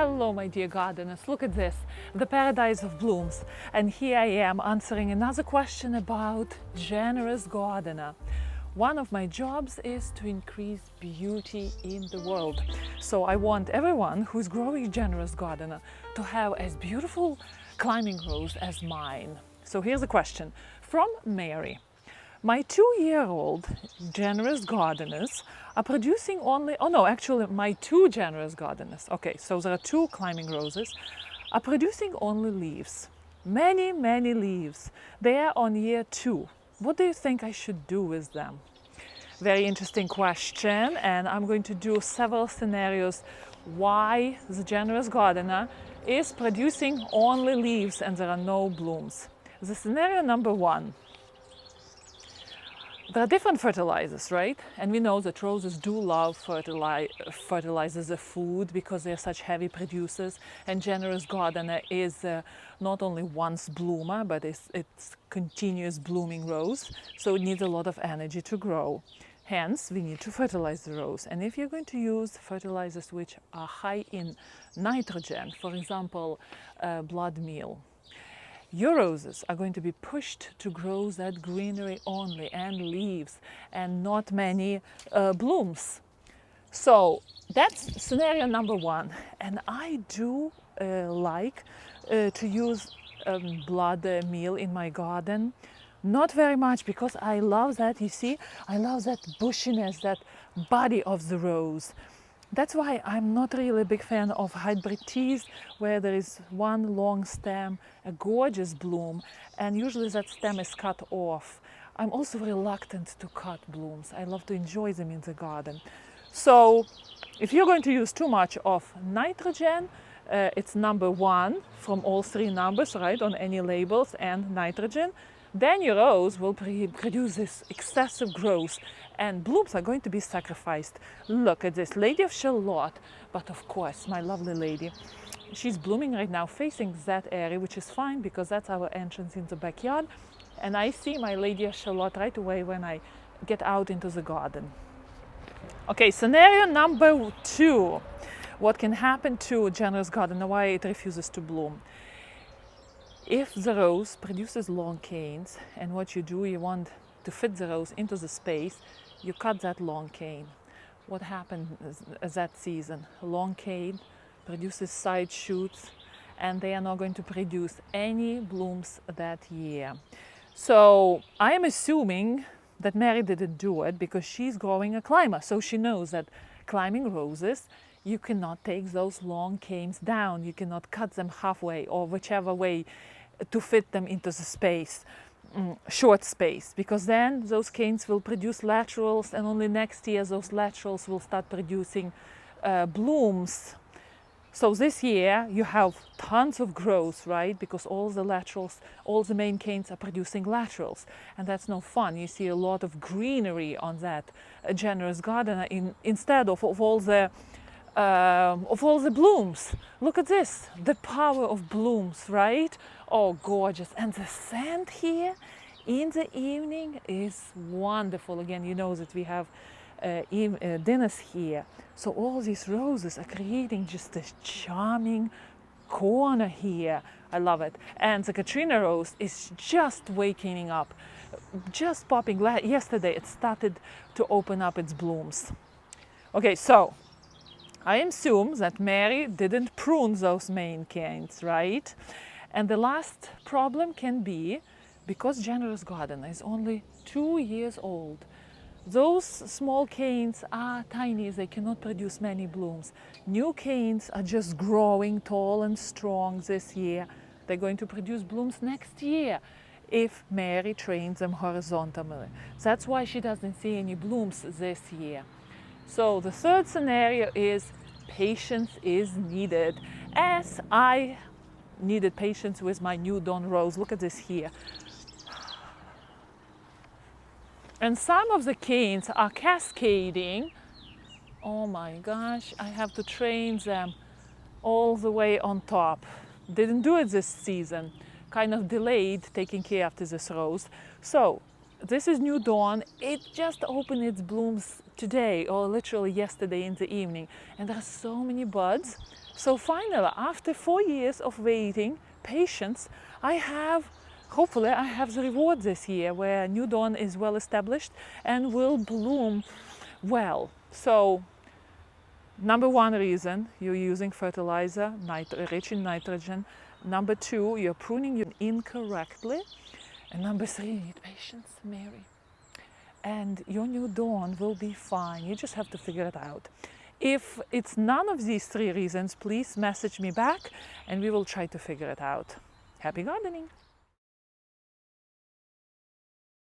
Hello, my dear gardeners. Look at this, the paradise of blooms. And here I am answering another question about generous gardener. One of my jobs is to increase beauty in the world. So I want everyone who's growing generous gardener to have as beautiful climbing rows as mine. So here's a question from Mary. My 2-year-old generous gardeners are producing only, my 2 generous gardeners, okay, so there are 2 climbing roses, are producing only leaves. Many, many leaves. They are on year 2. What do you think I should do with them? Very interesting question, and I'm going to do several scenarios why the generous gardener is producing only leaves and there are no blooms. The scenario number 1. There are different fertilizers, right? And we know that roses do love fertilizers as food because they're such heavy producers. And generous gardener is not only once bloomer, but it's continuous blooming rose. So it needs a lot of energy to grow. Hence, we need to fertilize the rose. And if you're going to use fertilizers which are high in nitrogen, for example, blood meal, your roses are going to be pushed to grow that greenery only and leaves and not many blooms. So that's scenario number 1. And I do like to use blood meal in my garden. Not very much because I love that, you see, I love that bushiness, that body of the rose. That's why I'm not really a big fan of hybrid teas where there is one long stem, a gorgeous bloom, and usually that stem is cut off. I'm also reluctant to cut blooms. I love to enjoy them in the garden. So if you're going to use too much of nitrogen, it's number 1 from all 3 numbers, right, on any labels, and nitrogen, then your rose will produce this excessive growth and blooms are going to be sacrificed. Look at this, Lady of Charlotte, but of course, my lovely lady, she's blooming right now facing that area, which is fine because that's our entrance in the backyard. And I see my Lady of Charlotte right away when I get out into the garden. Okay, scenario number 2. What can happen to a generous gardener, why it refuses to bloom? If the rose produces long canes, and what you do, you want to fit the rose into the space, you cut that long cane. What happens that season? Long cane produces side shoots, and they are not going to produce any blooms that year. So I am assuming that Mary didn't do it because she's growing a climber, so she knows that climbing roses, you cannot take those long canes down. You cannot cut them halfway or whichever way to fit them into the space, short space, because then those canes will produce laterals and only next year those laterals will start producing blooms. So this year you have tons of growth, right? Because all the laterals, all the main canes are producing laterals, and that's no fun. You see a lot of greenery on that generous gardener instead of all the blooms. Look at this, the power of blooms, right? Oh, gorgeous. And the scent here in the evening is wonderful. Again, you know that we have dinners here. So all these roses are creating just a charming corner here. I love it. And the Katrina rose is just waking up, just popping. Yesterday it started to open up its blooms. Okay, so I assume that Mary didn't prune those main canes, right? And the last problem can be, because generous gardener is only 2 years old, those small canes are tiny, they cannot produce many blooms. New canes are just growing tall and strong this year. They're going to produce blooms next year if Mary trains them horizontally. That's why she doesn't see any blooms this year. So the third scenario is patience is needed, as I needed patience with my new Dawn rose. Look at this here. And some of the canes are cascading. Oh my gosh, I have to train them all the way on top. Didn't do it this season. Kind of delayed taking care of this rose. So this is New Dawn. It just opened its blooms today, or literally yesterday in the evening. And there are so many buds. So finally, after 4 years of waiting, patience, hopefully I have the reward this year where New Dawn is well established and will bloom well. So number one reason, you're using fertilizer rich in nitrogen. Number two, you're pruning incorrectly. And number three, you need patience, Mary. And your New Dawn will be fine. You just have to figure it out. If it's none of these three reasons, please message me back and we will try to figure it out. Happy gardening!